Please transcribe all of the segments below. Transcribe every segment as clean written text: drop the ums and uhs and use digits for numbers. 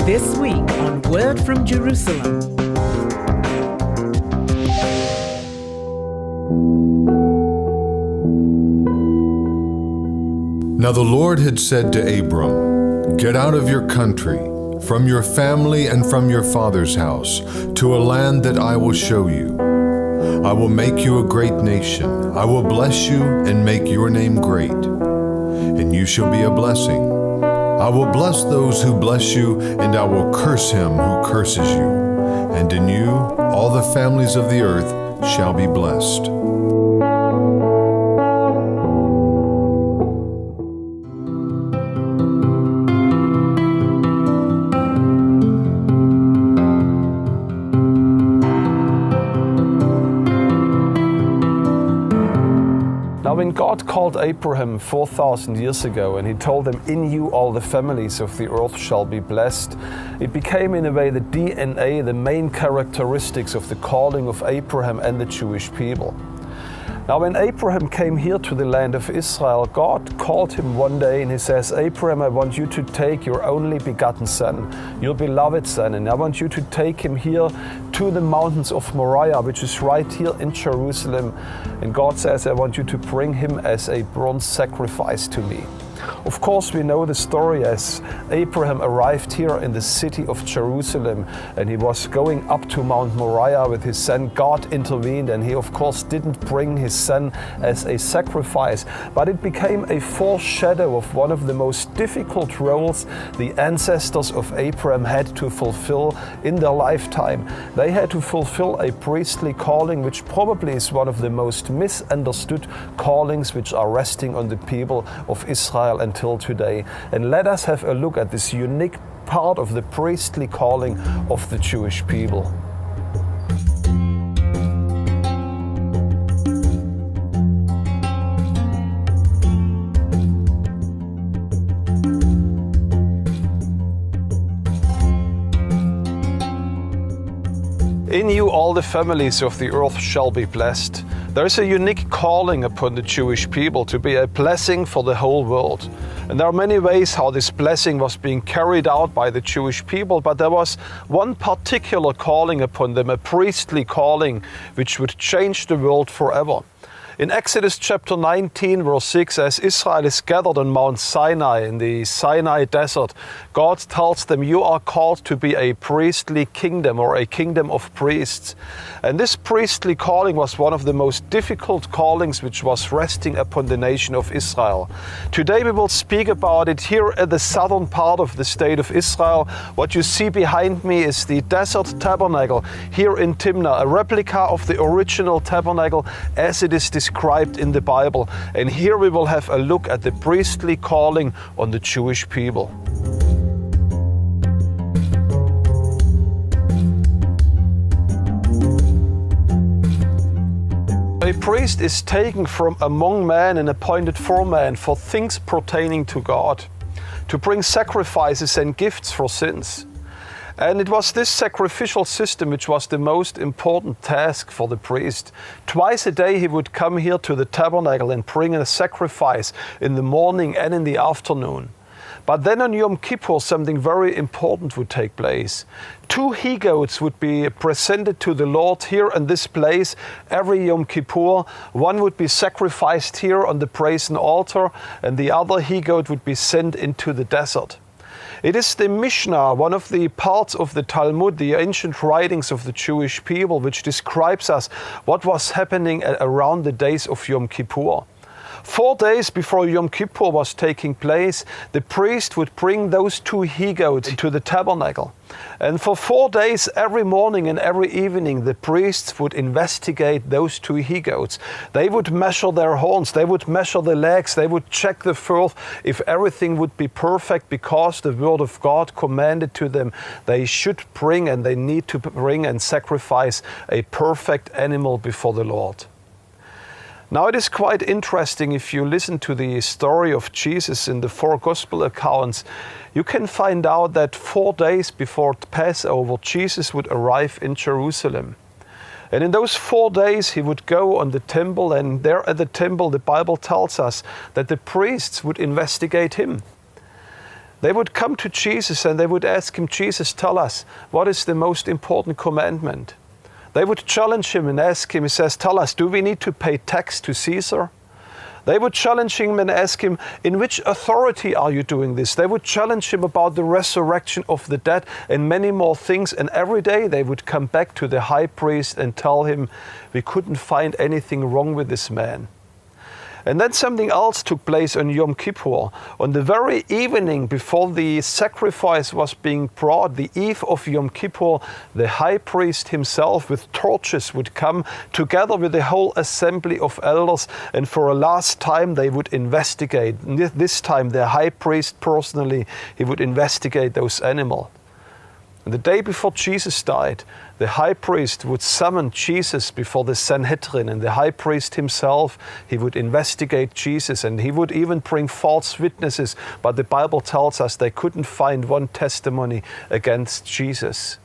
This week on Word from Jerusalem. Now the Lord had said to Abram, "Get out of your country, from your family and from your father's house, to a land that I will show you. I will make you a great nation. I will bless you and make your name great, and you shall be a blessing. I will bless those who bless you, and I will curse him who curses you. And in you all the families of the earth shall be blessed." Now when God called Abraham 4,000 years ago and he told him, "In you all the families of the earth shall be blessed," it became in a way the DNA, the main characteristics of the calling of Abraham and the Jewish people. Now when Abraham came here to the land of Israel, God called him one day and he says, "Abraham, I want you to take your only begotten son, your beloved son, and I want you to take him here to the mountains of Moriah, which is right here in Jerusalem. And God says, I want you to bring him as a burnt sacrifice to me." Of course, we know the story as Abraham arrived here in the city of Jerusalem and he was going up to Mount Moriah with his son. God intervened and he of course didn't bring his son as a sacrifice, but it became a foreshadow of one of the most difficult roles the ancestors of Abraham had to fulfill in their lifetime. They had to fulfill a priestly calling, which probably is one of the most misunderstood callings which are resting on the people of Israel until today. And let us have a look at this unique part of the priestly calling of the Jewish people. In you all the families of the earth shall be blessed. There is a unique calling upon the Jewish people to be a blessing for the whole world. And there are many ways how this blessing was being carried out by the Jewish people, but there was one particular calling upon them, a priestly calling, which would change the world forever. In Exodus chapter 19, verse 6, as Israel is gathered on Mount Sinai in the Sinai desert, God tells them, "You are called to be a priestly kingdom," or a kingdom of priests. And this priestly calling was one of the most difficult callings which was resting upon the nation of Israel. Today we will speak about it here at the southern part of the state of Israel. What you see behind me is the desert tabernacle here in Timnah, a replica of the original tabernacle as it is described in the Bible. And here we will have a look at the priestly calling on the Jewish people. A priest is taken from among men and appointed for man for things pertaining to God, to bring sacrifices and gifts for sins. And it was this sacrificial system which was the most important task for the priest. Twice a day he would come here to the tabernacle and bring a sacrifice in the morning and in the afternoon. But then on Yom Kippur something very important would take place. 2 he-goats would be presented to the Lord here in this place every Yom Kippur. One would be sacrificed here on the brazen altar and the other he-goat would be sent into the desert. It is the Mishnah, one of the parts of the Talmud, the ancient writings of the Jewish people, which describes us what was happening around the days of Yom Kippur. 4 days before Yom Kippur was taking place, the priest would bring those 2 he-goats into the tabernacle. And for 4 days, every morning and every evening, the priests would investigate those 2 he-goats. They would measure their horns, they would measure the legs, they would check the filth if everything would be perfect, because the word of God commanded to them they should bring and they need to bring and sacrifice a perfect animal before the Lord. Now it is quite interesting, if you listen to the story of Jesus in the 4 gospel accounts, you can find out that 4 days before Passover, Jesus would arrive in Jerusalem. And in those 4 days he would go on the temple, and there at the temple the Bible tells us that the priests would investigate him. They would come to Jesus and they would ask him, Jesus, tell us, what is the most important commandment? They would challenge him and ask him, he says, tell us, do we need to pay tax to Caesar? They would challenge him and ask him, in which authority are you doing this? They would challenge him about the resurrection of the dead and many more things. And every day they would come back to the high priest and tell him, we couldn't find anything wrong with this man. And then something else took place on Yom Kippur. On the very evening before the sacrifice was being brought, the eve of Yom Kippur, the high priest himself with torches would come together with the whole assembly of elders, and for a last time they would investigate. This time the high priest personally, he would investigate those animals. And the day before Jesus died, the high priest would summon Jesus before the Sanhedrin, and the high priest himself, he would investigate Jesus, and he would even bring false witnesses, but the Bible tells us they couldn't find one testimony against Jesus.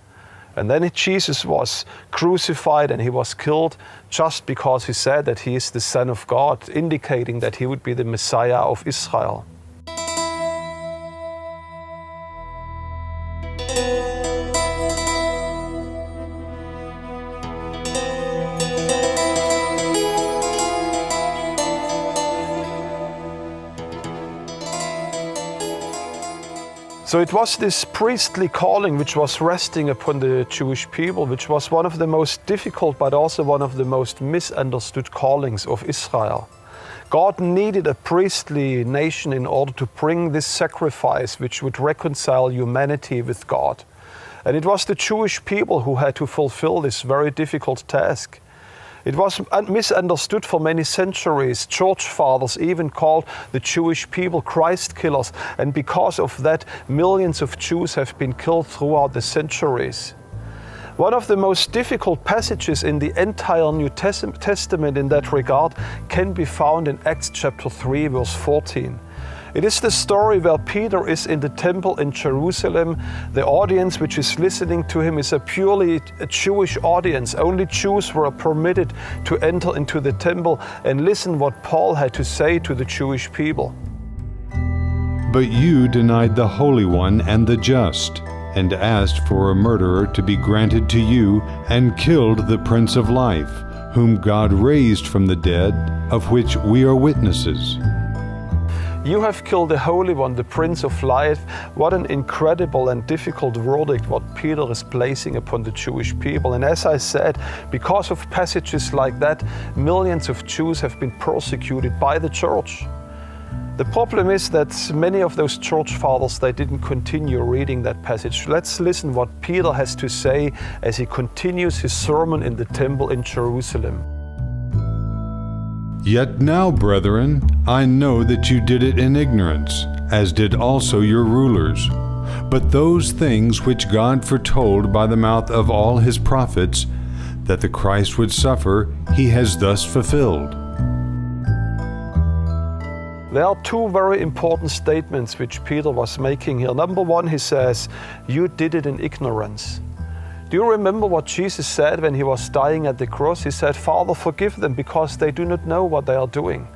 And then Jesus was crucified and he was killed just because he said that he is the Son of God, indicating that he would be the Messiah of Israel. So it was this priestly calling which was resting upon the Jewish people, which was one of the most difficult but also one of the most misunderstood callings of Israel. God needed a priestly nation in order to bring this sacrifice which would reconcile humanity with God. And it was the Jewish people who had to fulfill this very difficult task. It was misunderstood for many centuries. Church fathers even called the Jewish people Christ killers, and because of that, millions of Jews have been killed throughout the centuries. One of the most difficult passages in the entire New Testament in that regard can be found in Acts chapter 3, verse 14. It is the story where Peter is in the temple in Jerusalem. The audience which is listening to him is a purely Jewish audience. Only Jews were permitted to enter into the temple and listen what Paul had to say to the Jewish people. But you denied the Holy One and the Just, and asked for a murderer to be granted to you, and killed the Prince of Life, whom God raised from the dead, of which we are witnesses. You have killed the Holy One, the Prince of Life. What an incredible and difficult verdict what Peter is placing upon the Jewish people. And as I said, because of passages like that, millions of Jews have been persecuted by the church. The problem is that many of those church fathers, they didn't continue reading that passage. Let's listen what Peter has to say as he continues his sermon in the temple in Jerusalem. Yet now, brethren, I know that you did it in ignorance, as did also your rulers. But those things which God foretold by the mouth of all his prophets, that the Christ would suffer, he has thus fulfilled. There are 2 very important statements which Peter was making here. Number 1, he says, you did it in ignorance. Do you remember what Jesus said when he was dying at the cross? He said, Father, forgive them because they do not know what they are doing.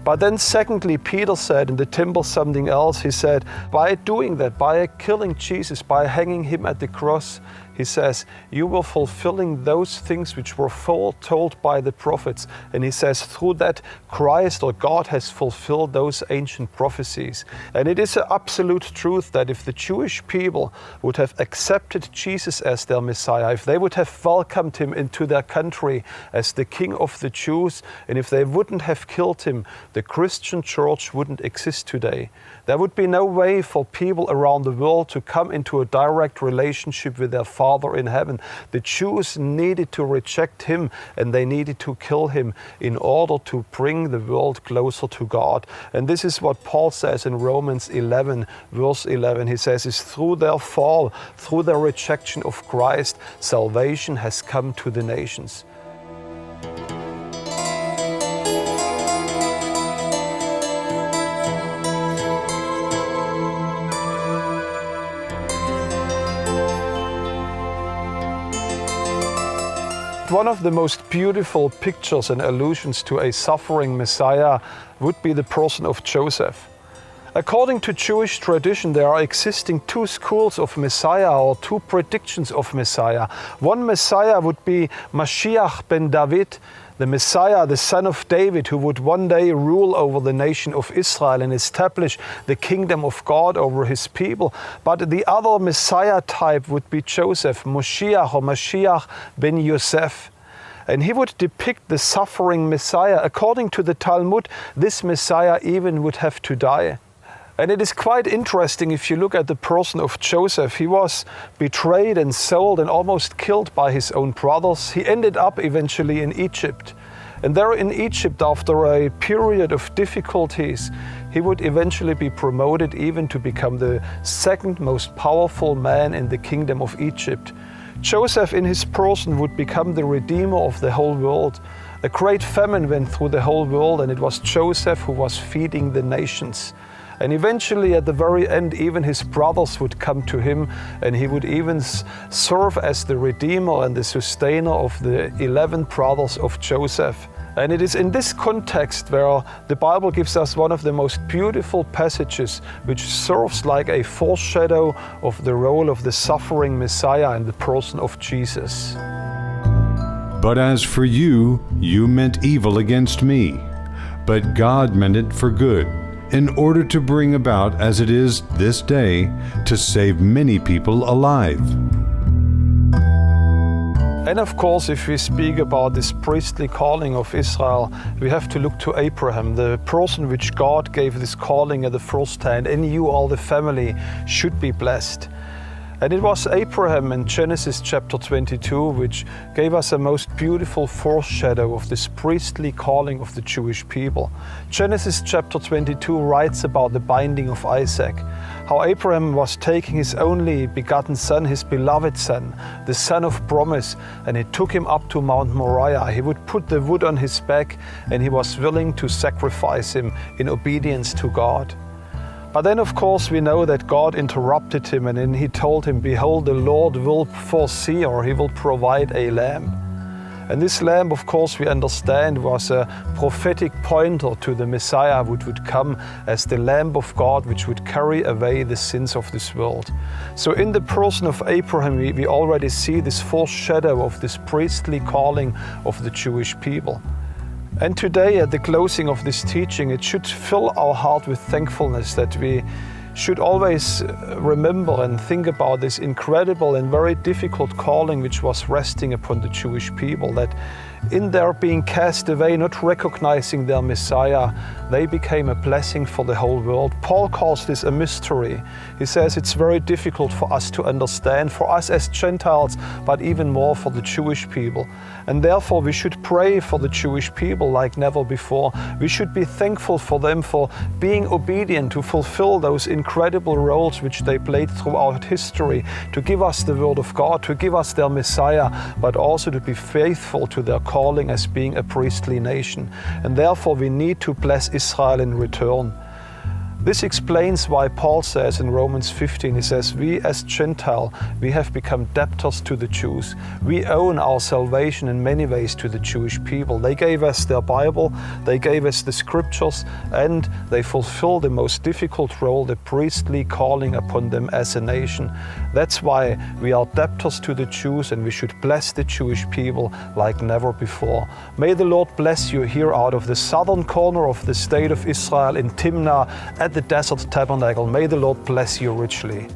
But then secondly, Peter said in the temple something else. He said, by doing that, by killing Jesus, by hanging him at the cross, He says, you were fulfilling those things which were foretold by the prophets. And he says, through that, Christ or God has fulfilled those ancient prophecies. And it is an absolute truth that if the Jewish people would have accepted Jesus as their Messiah, if they would have welcomed him into their country as the King of the Jews, and if they wouldn't have killed him, the Christian church wouldn't exist today. There would be no way for people around the world to come into a direct relationship with their Father in heaven. The Jews needed to reject him and they needed to kill him in order to bring the world closer to God. And this is what Paul says in Romans 11, verse 11. He says, it's through their fall, through their rejection of Christ, salvation has come to the nations. One of the most beautiful pictures and allusions to a suffering Messiah would be the person of Joseph. According to Jewish tradition, there are existing two schools of Messiah or two predictions of Messiah. One Messiah would be Mashiach ben David, the Messiah, the son of David, who would one day rule over the nation of Israel and establish the kingdom of God over his people. But the other Messiah type would be Joseph, Moshiach or Mashiach ben Yosef. And he would depict the suffering Messiah. According to the Talmud, this Messiah even would have to die. And it is quite interesting if you look at the person of Joseph. He was betrayed and sold and almost killed by his own brothers. He ended up eventually in Egypt. And there in Egypt, after a period of difficulties, he would eventually be promoted even to become the second most powerful man in the kingdom of Egypt. Joseph in his person would become the redeemer of the whole world. A great famine went through the whole world, and it was Joseph who was feeding the nations. And eventually, at the very end, even his brothers would come to him, and he would even serve as the redeemer and the sustainer of the 11 brothers of Joseph. And it is in this context where the Bible gives us one of the most beautiful passages, which serves like a foreshadow of the role of the suffering Messiah in the person of Jesus. But as for you, you meant evil against me, but God meant it for good, in order to bring about, as it is this day, to save many people alive. And of course, if we speak about this priestly calling of Israel, we have to look to Abraham, the person which God gave this calling at the first hand. In you all the family should be blessed. And it was Abraham in Genesis chapter 22 which gave us a most beautiful foreshadow of this priestly calling of the Jewish people. Genesis chapter 22 writes about the binding of Isaac, how Abraham was taking his only begotten son, his beloved son, the son of promise, and he took him up to Mount Moriah. He would put the wood on his back, and he was willing to sacrifice him in obedience to God. But then, of course, we know that God interrupted him, and then he told him, behold, the Lord will foresee, or he will provide a lamb. And this lamb, of course, we understand was a prophetic pointer to the Messiah which would come as the Lamb of God, which would carry away the sins of this world. So in the person of Abraham, we already see this foreshadow of this priestly calling of the Jewish people. And today, at the closing of this teaching, it should fill our heart with thankfulness that we should always remember and think about this incredible and very difficult calling which was resting upon the Jewish people, that in their being cast away, not recognizing their Messiah, they became a blessing for the whole world. Paul calls this a mystery. He says it's very difficult for us to understand, for us as Gentiles, but even more for the Jewish people. And therefore we should pray for the Jewish people like never before. We should be thankful for them for being obedient to fulfill those incredible roles which they played throughout history, to give us the Word of God, to give us their Messiah, but also to be faithful to their calling as being a priestly nation. And therefore we need to bless Israel in return. This explains why Paul says in Romans 15, he says, we as Gentile, we have become debtors to the Jews. We owe our salvation in many ways to the Jewish people. They gave us their Bible, they gave us the scriptures, and they fulfill the most difficult role, the priestly calling upon them as a nation. That's why we are debtors to the Jews, and we should bless the Jewish people like never before. May the Lord bless you here out of the southern corner of the state of Israel in Timnah at the Desert Tabernacle. May the Lord bless you richly.